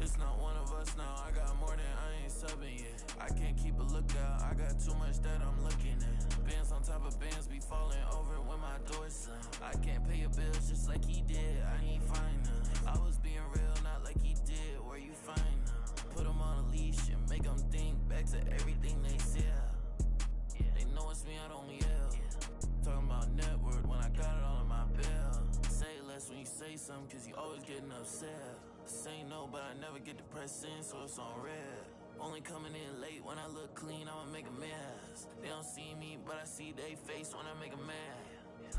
It's not one of us now. I got more than I ain't subbing yet. I can't keep a lookout. I got too much that I'm looking at. Bands on top of bands be falling over when my door's slam. I can't pay your bills just like he did. I ain't fine now. I was being real, not like he did. Where you find now? Put him on a leash and make him think back to everything they said. They know it's me, I don't yell. Talking about net worth when I got it all in my bill. Say less when you say something, cause you always getting upset. Say no, but I never get depressed in, so it's on red. Only coming in late when I look clean, I'ma make a mess. They don't see me, but I see they face when I make a mess.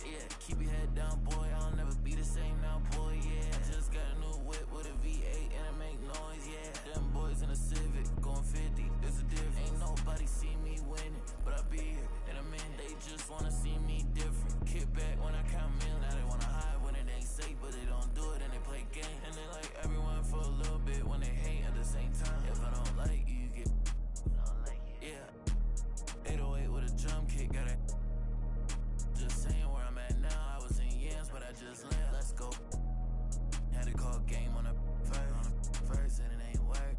Yeah, keep your head down, boy, I'll never be the same now, boy, yeah. Just got a new whip with a V8 and it make noise, yeah. Them boys in a Civic, going 50, there's a difference. Ain't nobody see me winning, but I be here in a minute. They just wanna see me different. Kick back when I count millions. Now they wanna hide when it ain't safe, but they don't do it and they play games. And they like everyone for a little bit when they hate at the same time. If I don't like you, you get yeah. 808 with a drum kick, got it. Just saying where I'm at now. I was in yams, but I just left. Let's go. Had to call game on the first, and it ain't work.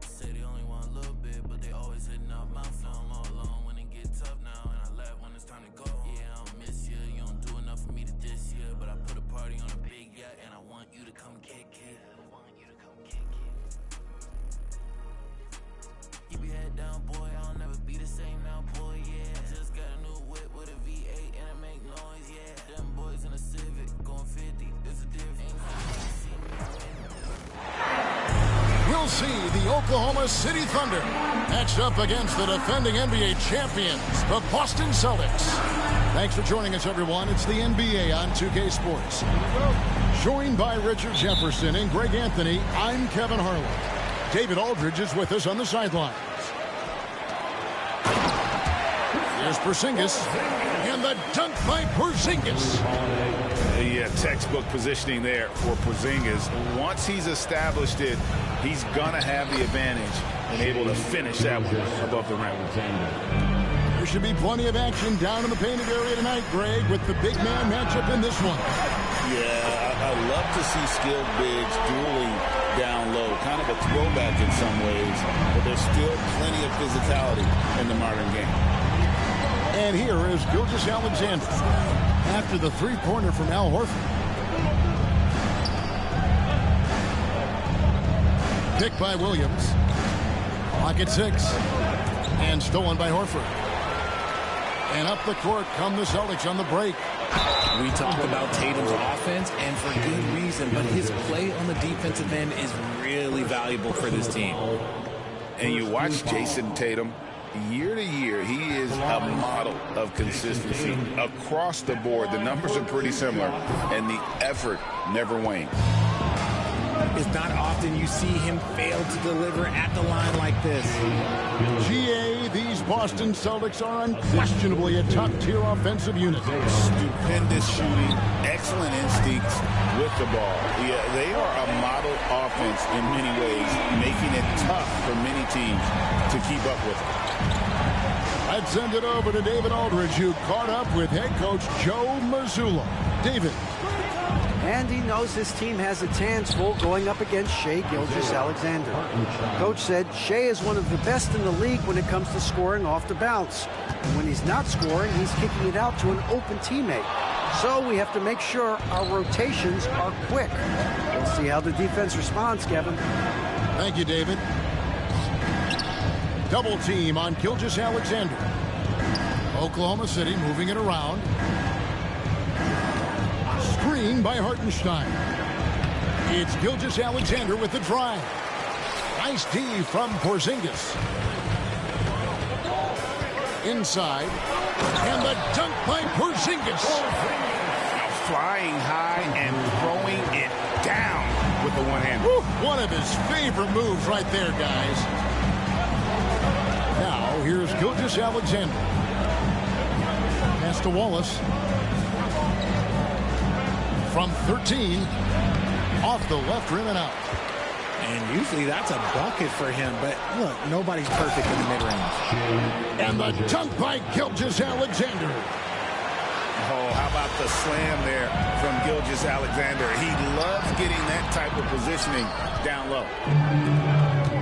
Say they only want a little bit, but they always hitting up my phone. I'm all alone when it get tough now, and I laugh when it's time to go. Yeah, I don't miss you. You don't do enough for me to this year, but I put a party on a big yacht, and I want you to come kick it. Keep your head down, boy. I'll never be the same now, boy. Yeah, just got a new whip with a V8 and it make noise. Yeah, them boys in a Civic going 50. There's a difference. We'll see the Oklahoma City Thunder matched up against the defending NBA champions, the Boston Celtics. Thanks for joining us, everyone. It's the NBA on 2K Sports. Joined by Richard Jefferson and Greg Anthony, I'm Kevin Harlan. David Aldridge is with us on the sidelines. Here's Porzingis, and the dunk by Porzingis. Yeah, textbook positioning there for Porzingis. Once he's established it, he's going to have the advantage and able to finish that one above the rim. There should be plenty of action down in the painted area tonight, Greg, with the big man matchup in this one. Yeah, I love to see skilled bigs dueling down low. Kind of a throwback in some ways, but there's still plenty of physicality in the modern game. And here is Gilgeous-Alexander after the three-pointer from Al Horford. Picked by Williams. Clock at 6. And stolen by Horford. And up the court come the Celtics on the break. We talk about Tatum's offense, and for good reason, but his play on the defensive end is really valuable for this team. And you watch Jason Tatum, year to year, he is a model of consistency across the board. The numbers are pretty similar, and the effort never wanes. It's not often you see him fail to deliver at the line like this. GA, these Boston Celtics are unquestionably a top-tier offensive unit. Stupendous shooting, excellent instincts with the ball. Yeah, they are a model offense in many ways, making it tough for many teams to keep up with it. I'd send it over to David Aldridge, who caught up with head coach Joe Mazzulla. David. And he knows his team has its hands full going up against Shai Gilgeous-Alexander. Coach said Shai is one of the best in the league when it comes to scoring off the bounce. And when he's not scoring, he's kicking it out to an open teammate. So we have to make sure our rotations are quick. We'll see how the defense responds, Kevin. Thank you, David. Double team on Gilgeous-Alexander. Oklahoma City moving it around. Screen by Hartenstein. It's Gilgeous-Alexander with the drive. Nice D from Porzingis. Inside. And the dunk by Porzingis. Flying high and throwing it down with the one hand. One of his favorite moves right there, guys. Now, here's Gilgeous-Alexander. Pass to Wallace. From 13, off the left rim and out. And usually that's a bucket for him, but look, nobody's perfect in the mid-range. And the dunk by Gilgeous-Alexander. Oh, how about the slam there from Gilgeous-Alexander? He loves getting that type of positioning down low.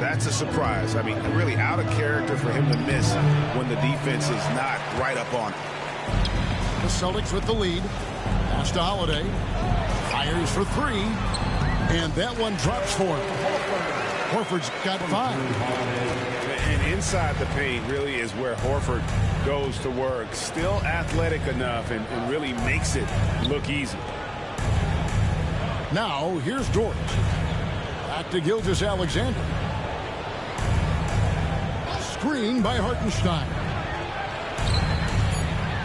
That's a surprise. I mean, really out of character for him to miss when the defense is not right up on him. The Celtics with the lead. Pass to Holiday. Fires for three. And that one drops for him. Horford's got 5. And inside the paint really is where Horford goes to work. Still athletic enough and really makes it look easy. Now, here's George. Back to Gilgeous-Alexander. Screen by Hartenstein.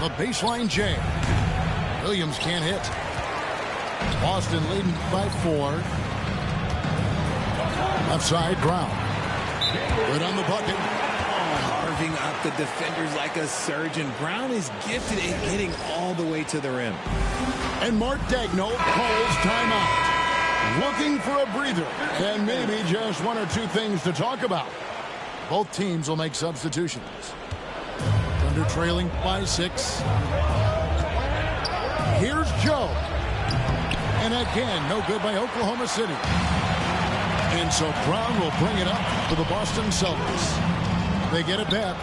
The baseline J. Williams can't hit. Boston leading by 4. Left side, Brown. Good on the bucket. Carving up the defenders like a surgeon. Brown is gifted at getting all the way to the rim. And Mark Daigneault calls timeout. Looking for a breather. And maybe just 1 or 2 things to talk about. Both teams will make substitutions. Thunder trailing by 6. Here's Joe. And again, no good by Oklahoma City. And so Brown will bring it up for the Boston Celtics. They get it back.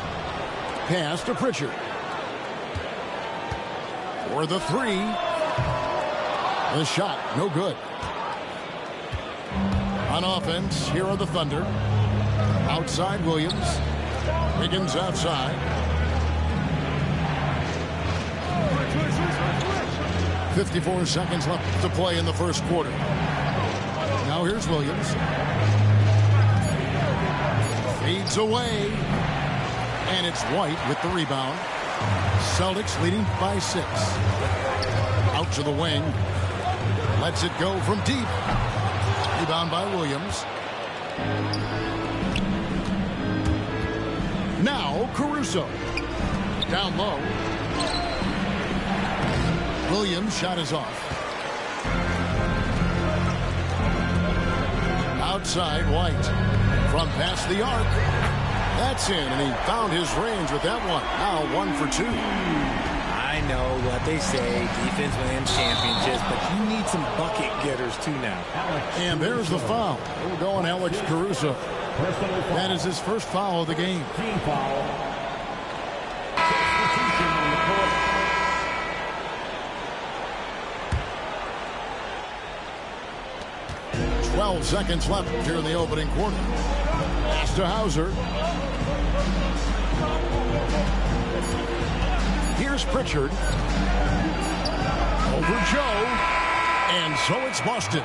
Pass to Pritchard. For the 3. The shot, no good. On offense, here are the Thunder. Outside Williams. Higgins outside. 54 seconds left to play in the first quarter. Now here's Williams. Fades away. And it's White with the rebound. Celtics leading by 6. Out to the wing. Lets it go from deep. Rebound by Williams. Now Caruso. Down low. Williams' shot is off. Outside White. From past the arc. That's in, and he found his range with that one. Now 1 for 2. I know what they say, defense wins championships, but you need some bucket getters too now. And there's the foul. We'll go on Alex Caruso. That is his first foul of the game. Team foul. 12 seconds left here in the opening quarter. Pass to Hauser. Here's Pritchard. Over Joe. And so it's Boston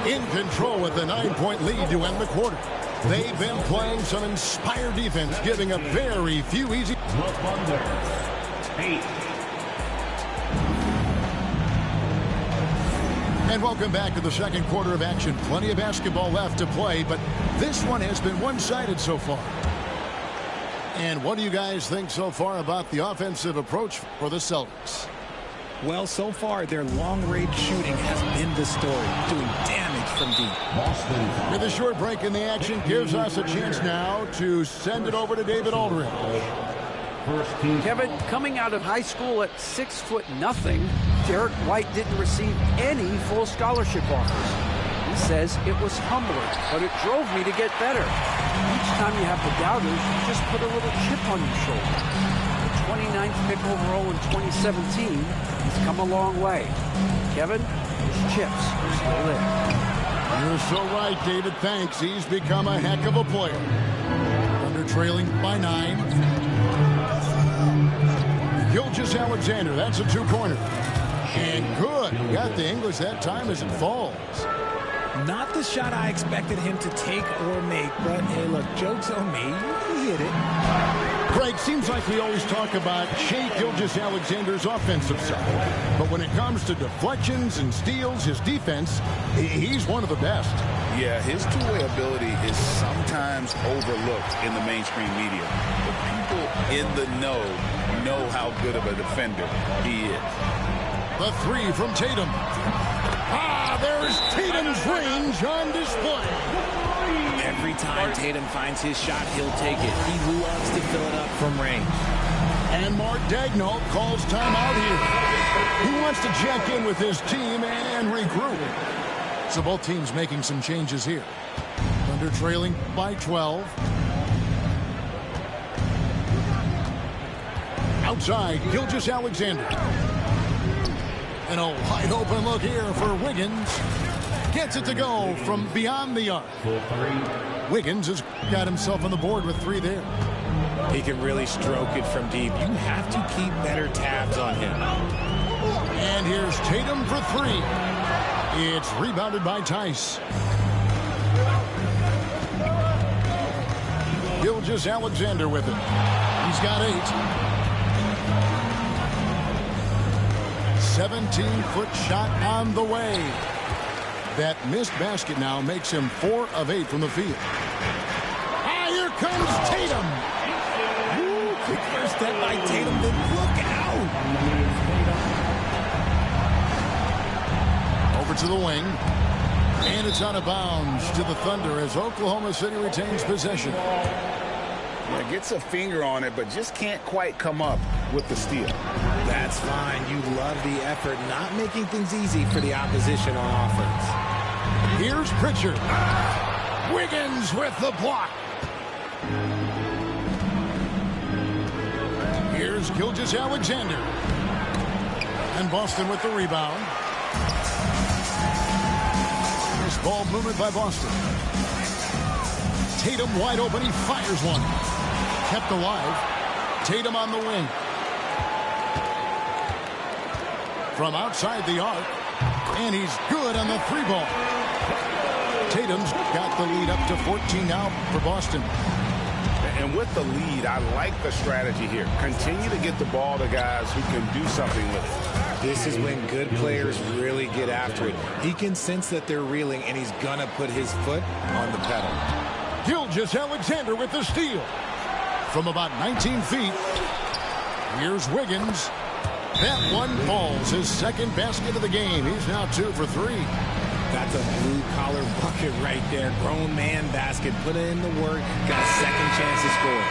in control with a 9-point lead to end the quarter. They've been playing some inspired defense, giving up very few easy. And welcome back to the second quarter of action. Plenty of basketball left to play, but this one has been one-sided so far. And what do you guys think so far about the offensive approach for the Celtics? Well, so far, their long-range shooting has been the story, doing damage from deep. With a short break in the action, gives us a chance now to send it over to David Aldridge. Kevin, coming out of high school at 6'0", Derek White didn't receive any full scholarship offers. He says it was humbling, but it drove me to get better. Each time you have the doubters, you just put a little chip on your shoulder. The 29th pick overall in 2017, he's come a long way. Kevin, his chips are still there. You're so right, David. Thanks. He's become a heck of a player. Under trailing by 9. Gilgeous-Alexander, that's a 2-pointer. And good. Got the English that time as it falls. Not the shot I expected him to take or make, but hey, look, joke's on me. He hit it. Greg, seems like we always talk about Shai Gilgeous-Alexander's offensive side. But when it comes to deflections and steals, his defense, he's one of the best. Yeah, his two-way ability is sometimes overlooked in the mainstream media. But people in the know how good of a defender he is. The 3 from Tatum. There's Tatum's range on display. Every time Tatum finds his shot, he'll take it. He loves to fill it up from range. And Mark Daigneault calls timeout here. He wants to check in with his team and regroup. So both teams making some changes here. Thunder trailing by 12. Outside, Gilgeous-Alexander. And a wide open look here for Wiggins. Gets it to go from beyond the arc. Wiggins has got himself on the board with 3 there. He can really stroke it from deep. You have to keep better tabs on him. And here's Tatum for 3. It's rebounded by Tice. Gilgeous-Alexander with it. He's got 8. 17-foot shot on the way. That missed basket now makes him 4 of 8 from the field. Ah, here comes Tatum. Ooh, quick first step by Tatum, then look out. Over to the wing. And it's out of bounds to the Thunder as Oklahoma City retains possession. Yeah, gets a finger on it, but just can't quite come up with the steal. That's fine. You love the effort, not making things easy for the opposition on offense. Here's Pritchard. Wiggins with the block. Here's Gilgeous-Alexander. And Boston with the rebound. Nice ball movement by Boston. Tatum wide open. He fires one. Kept alive. Tatum on the wing. From outside the arc. And he's good on the 3-ball. Tatum's got the lead up to 14 now for Boston. And with the lead, I like the strategy here. Continue to get the ball to guys who can do something with it. This is when good players really get after it. He can sense that they're reeling, and he's going to put his foot on the pedal. Gilgeous-Alexander with the steal. From about 19 feet, here's Wiggins. That one falls, his second basket of the game. He's now 2 for 3. That's a blue-collar bucket right there. Grown man basket. Put in the work. Got a second chance to score.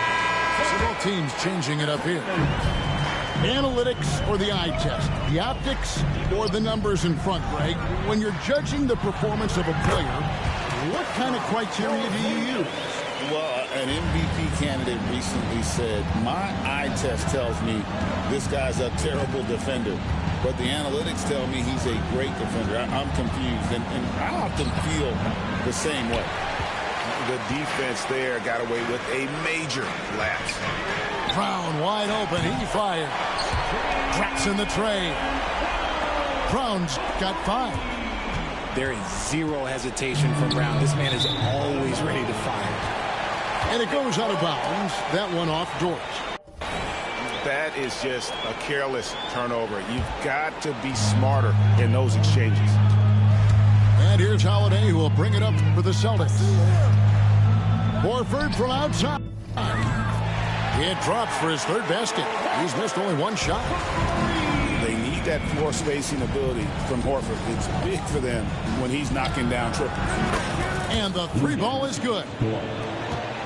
So both teams changing it up here. Analytics or the eye test? The optics or the numbers in front, Greg? When you're judging the performance of a player, what kind of criteria do you use? Well, an MVP candidate recently said, my eye test tells me this guy's a terrible defender, but the analytics tell me he's a great defender. I'm confused, and I often feel the same way. The defense there got away with a major lapse. Brown wide open. He fires. Drops in the tray. Brown's got 5. There is zero hesitation from Brown. This man is always ready to fire. And it goes out of bounds. That one off George. That is just a careless turnover. You've got to be smarter in those exchanges. And here's Holiday, who will bring it up for the Celtics. Horford from outside. It drops for his 3rd basket. He's missed only 1 shot. They need that floor spacing ability from Horford. It's big for them when he's knocking down triples. And the 3-ball is good.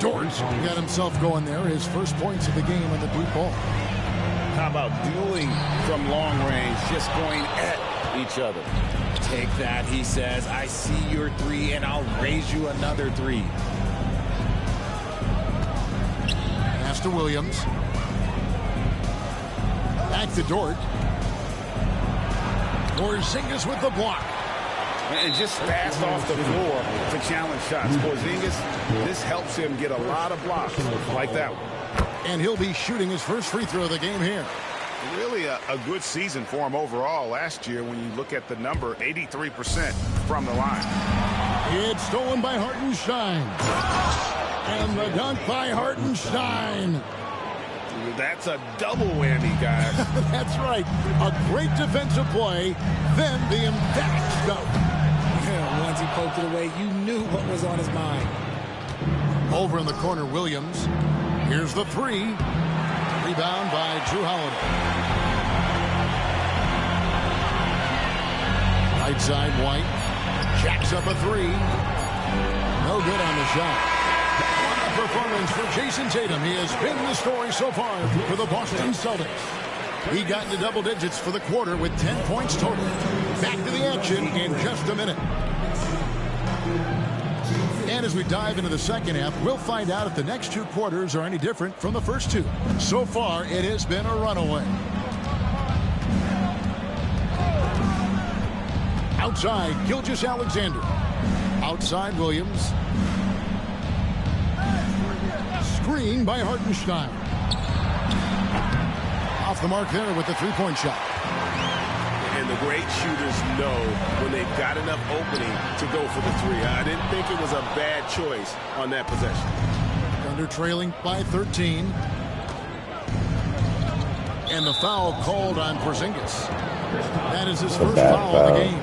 Dort got himself going there. His first points of the game on the deep ball. How about dueling from long range, just going at each other? Take that, he says. I see your 3, and I'll raise you another 3. Pass to Williams. Back to Dort. Porzingis with the block. And just fast off the floor to challenge shots. Porzingis, this helps him get a lot of blocks like that one. And he'll be shooting his first free throw of the game here. Really a good season for him overall last year when you look at the number, 83% from the line. It's stolen by Hartenstein. And the dunk by Hartenstein. That's a double whammy, guys. That's right. A great defensive play, then the emphatic dunk. Once he poked it away, you knew what was on his mind. Over in the corner, Williams. Here's the 3. Rebound by Drew Holiday. Right side, White. Jacks up a 3. No good on the shot. performance for Jason Tatum. He has been the story so far for the Boston Celtics. He got into double digits for the quarter with 10 points total. Back to the action in just a minute. And as we dive into the second half, we'll find out if the next two quarters are any different from the first two. So far, it has been a runaway. Outside, Gilgeous-Alexander. Outside, Williams. Screen by Hartenstein. Off the mark there with the three-point shot. And the great shooters know when they've got enough opening to go for the three. I didn't think it was a bad choice on that possession. Thunder trailing by 13. And the foul called on Porzingis. That is his first foul of the game.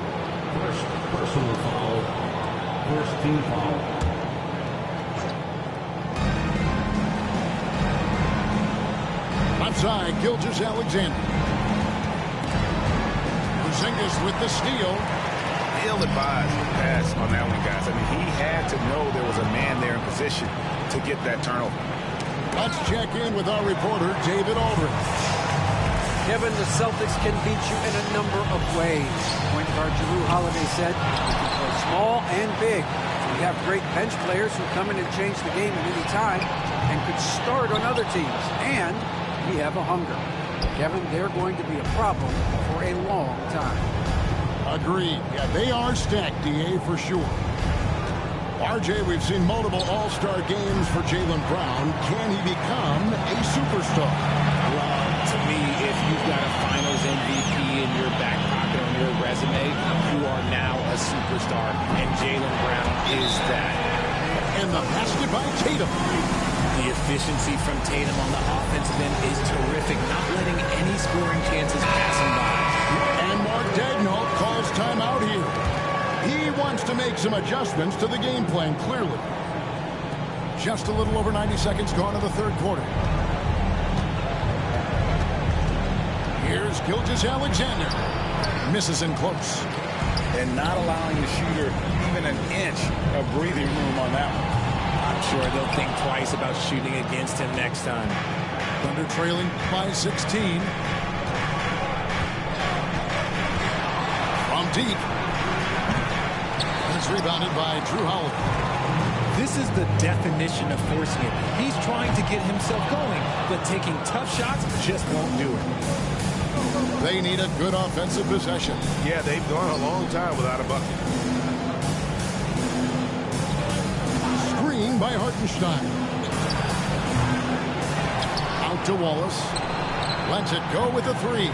Personal foul. First team foul. Outside, Gilgeous-Alexander. Porzingis with the steal. Ill-advised pass on that one, guys. I mean, he had to know there was a man there in position to get that turnover. Let's check in with our reporter, David Aldridge. Kevin, the Celtics can beat you in a number of ways. Point guard Jrue Holiday said, you can play small and big. We have great bench players who come in and change the game at any time and could start on other teams. And we have a hunger. Kevin, they're going to be a problem for a long time. Agreed. Yeah, they are stacked, DA, for sure. RJ, we've seen multiple all-star games for Jaylen Brown. Can he become a superstar? Well, to me, if you've got a Finals MVP in your back pocket on your resume, you are now a superstar, and Jaylen Brown is that. And the basket by Tatum. The efficiency from Tatum on the offensive end is terrific, not letting any scoring chances pass him by. And Mark Daigneault calls timeout here. He wants to make some adjustments to the game plan, clearly. Just a little over 90 seconds gone in the third quarter. Here's Gilgeous-Alexander. Misses in close. And not allowing the shooter even an inch of breathing room on that one. I'm sure they'll think twice about shooting against him next time. Thunder trailing by 16. From deep. It's rebounded by Jrue Holiday. This is the definition of forcing it. He's trying to get himself going, but taking tough shots just won't do it. They need a good offensive possession. Yeah, they've gone a long time without a bucket. Screen by Hartenstein. Out to Wallace. Lets it go with a three.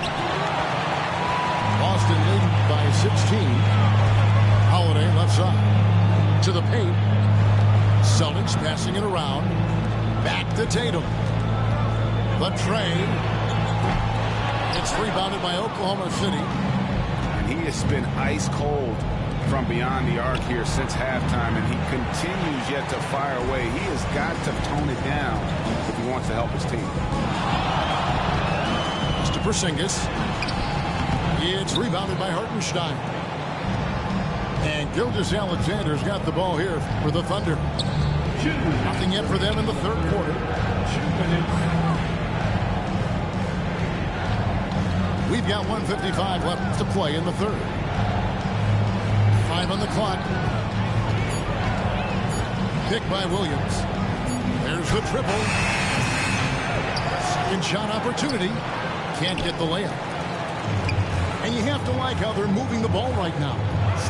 Boston leading by 16. Holiday left side. To the paint. Celtics passing it around. Back to Tatum. The trade. It's rebounded by Oklahoma City. And he has been ice cold from beyond the arc here since halftime, and he continues yet to fire away. He has got to tone it down if he wants to help his team. Mr. Porzingis. It's rebounded by Hartenstein. And Gilgeous-Alexander's got the ball here for the Thunder. Nothing yet for them in the third quarter. We've got 1:55 left to play in the third. 5 on the clock. Picked by Williams. There's the triple. Second shot opportunity. Can't get the layup. And you have to like how they're moving the ball right now.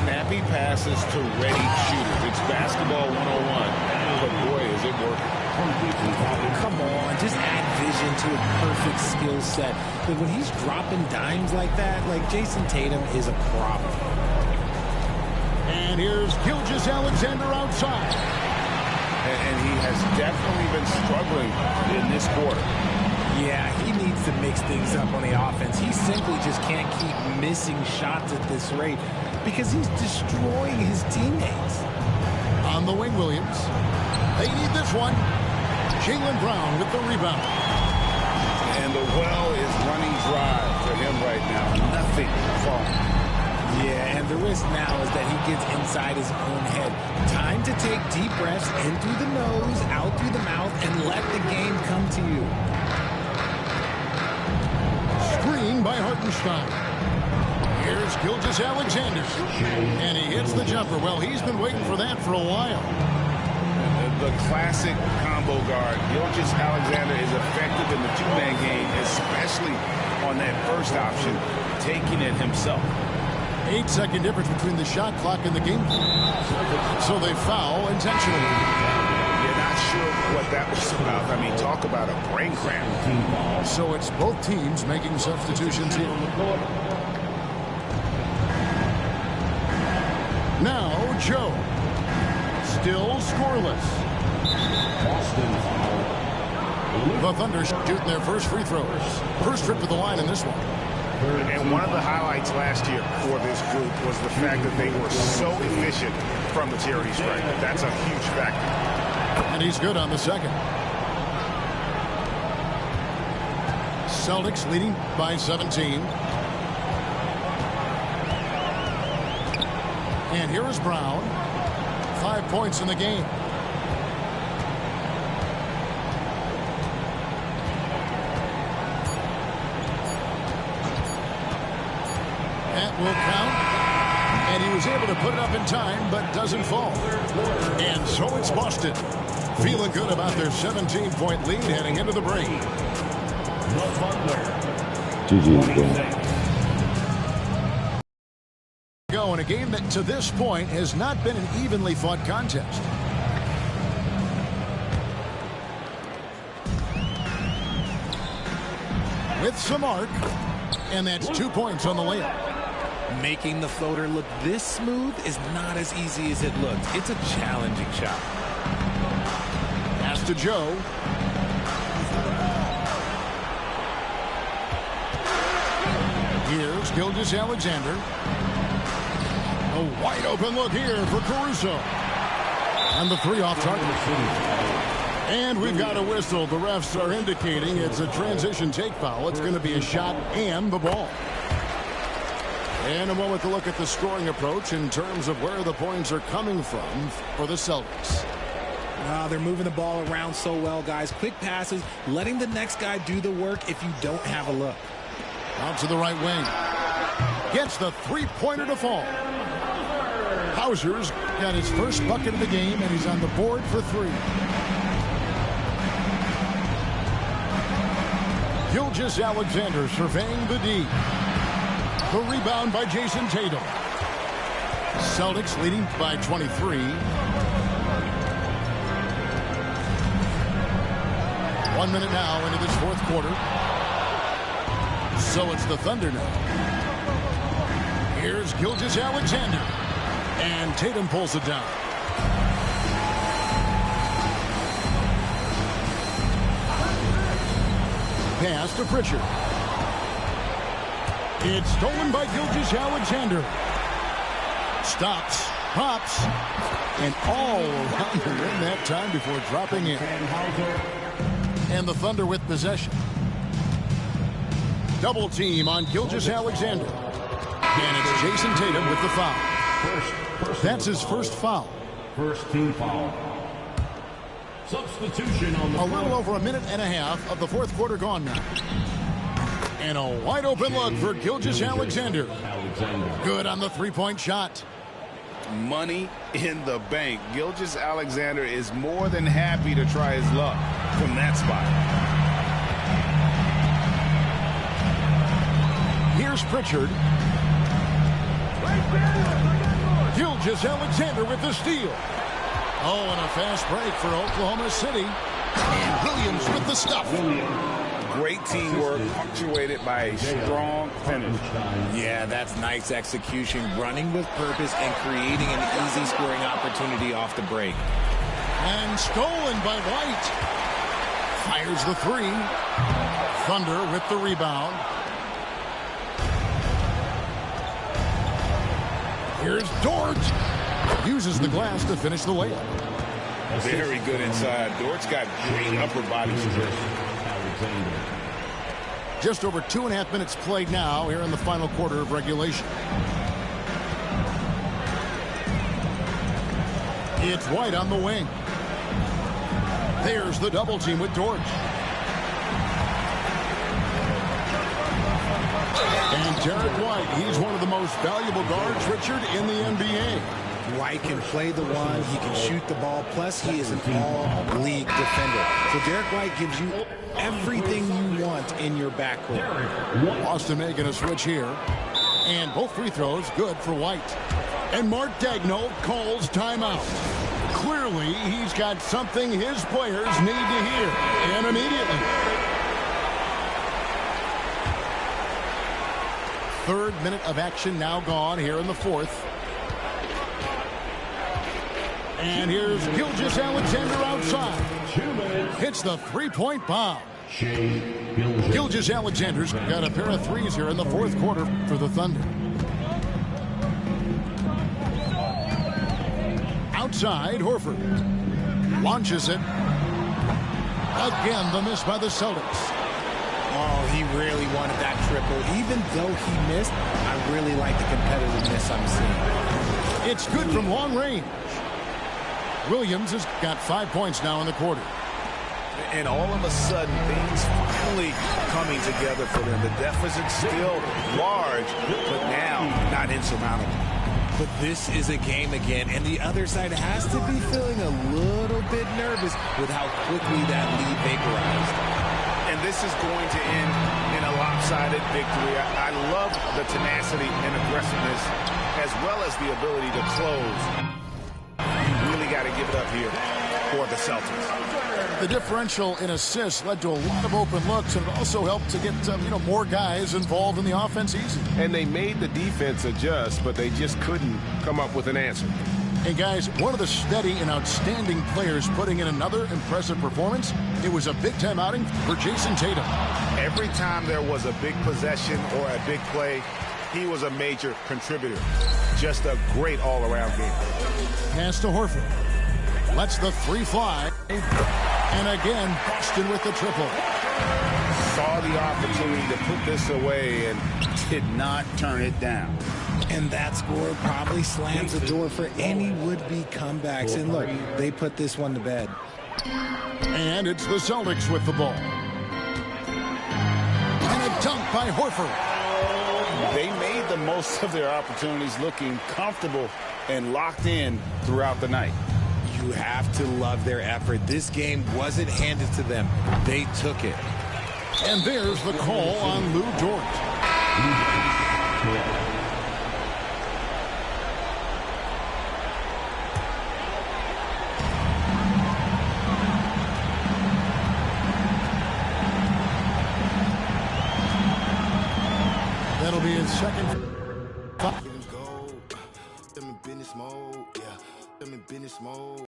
Snappy passes to ready shooters. It's basketball 101. But boy, is it working. Come on, just add vision to a perfect skill set. But when he's dropping dimes like that, like Jason Tatum is a problem. And here's Gilgeous-Alexander outside. And he has definitely been struggling in this quarter. Yeah, he needs to mix things up on the offense. He simply just can't keep missing shots at this rate because he's destroying his teammates. On the wing, Williams. They need this one. Jaylen Brown with the rebound. And the well is running dry for him right now. Nothing falling. Yeah, and the risk now is that he gets inside his own head. Time to take deep breaths in through the nose, out through the mouth, and let the game come to you. Screen by Hartenstein. Here's Gilgeous-Alexander. And he hits the jumper. Well, he's been waiting for that for a while. The classic combo guard. Gilgeous-Alexander is effective in the two-man game, especially on that first option, taking it himself. 8-second difference between the shot clock and the game clock. So they foul intentionally. You're not sure what that was about. I mean, talk about a brain cramp. So it's both teams making substitutions here. Now, Joe. Still scoreless. Boston foul. The Thunder shooting their first free throws. First trip to the line in this one. And one of the highlights last year for this group was the fact that they were so efficient from the charity stripe. That's a huge factor. And he's good on the second. Celtics leading by 17. And here is Brown. 5 points in the game. That will count. And he was able to put it up in time, but doesn't fall. And so it's Boston. Feeling good about their 17-point lead heading into the break. Go in a game that to this point has not been an evenly fought contest. With some arc, and that's 2 points on the layup. Making the floater look this smooth is not as easy as it looks. It's a challenging shot. Pass to Joe. Here's Gilgeous-Alexander. A wide open look here for Caruso. And the three off target. And we've got a whistle. The refs are indicating it's a transition take foul. It's going to be a shot and the ball. And a moment to look at the scoring approach in terms of where the points are coming from for the Celtics. They're moving the ball around so well, guys. Quick passes, letting the next guy do the work if you don't have a look. Out to the right wing. Gets the three-pointer to fall. Hauser's got his first bucket of the game, and he's on the board for three. Gilgeous-Alexander surveying the D. The rebound by Jason Tatum. Celtics leading by 23. 1 minute now into this fourth quarter. So it's the Thunder now. Here's Gilgeous-Alexander. And Tatum pulls it down. Pass to Pritchard. It's stolen by Gilgeous-Alexander. Stops, pops, and all around the rim that time before dropping in. And the Thunder with possession. Double team on Gilgeous-Alexander. And it's Jason Tatum with the foul. That's his first foul. First team foul. Substitution on the A little over a minute and a half of the fourth quarter gone now. And a wide open look for Gilgeous-Alexander. Good on the three-point shot. Money in the bank. Gilgeous-Alexander is more than happy to try his luck from that spot. Here's Pritchard. Gilgeous-Alexander with the steal. Oh, and a fast break for Oklahoma City. And Williams with the stuff. Great teamwork punctuated by a strong finish. Yeah, that's nice execution, running with purpose and creating an easy scoring opportunity off the break. And stolen by White. Fires the three. Thunder with the rebound. Here's Dort. Uses the glass to finish the layup. Very good inside. Dort's got great upper body strength. Just over 2.5 minutes played now here in the final quarter of regulation. It's White on the wing. There's the double team with Dort. And Derek White, he's one of the most valuable guards, Richard, in the NBA. White can play the one, he can shoot the ball, plus he is an all-league defender. So Derek White gives you everything you want in your backcourt. Boston making a switch here. And both free throws good for White. And Mark Daigneault calls timeout. Clearly, he's got something his players need to hear, and immediately. Third minute of action now gone here in the fourth. And here's Gilgeous-Alexander outside. Hits the three-point bomb. Gilgeous-Alexander's got a pair of threes here in the fourth quarter for the Thunder. Outside, Horford. Launches it. Again, the miss by the Celtics. Oh, he really wanted that triple. Even though he missed, I really like the competitiveness I'm seeing. It's good from long range. Williams has got 5 points now in the quarter. And all of a sudden, things finally coming together for them. The deficit's still large, but now not insurmountable. But this is a game again, and the other side has to be feeling a little bit nervous with how quickly that lead vaporized. And this is going to end in a lopsided victory. I love the tenacity and aggressiveness, as well as the ability to close. You really got to give it up here for the Celtics. The differential in assists led to a lot of open looks, and it also helped to get more guys involved in the offense easy. And they made the defense adjust, but they just couldn't come up with an answer. And guys, one of the steady and outstanding players putting in another impressive performance. It was a big-time outing for Jason Tatum. Every time there was a big possession or a big play, he was a major contributor. Just a great all-around game. Pass to Horford. Lets the three fly. And again, Boston with the triple. Saw the opportunity to put this away and did not turn it down. And that score probably slams the door for any would-be comebacks. And look, they put this one to bed. And it's the Celtics with the ball. And a dunk by Horford. They made the most of their opportunities, looking comfortable and locked in throughout the night. You have to love their effort. This game wasn't handed to them. They took it. And there's the call on Lou Dort. That'll be his second. Business mode, yeah. Business mode.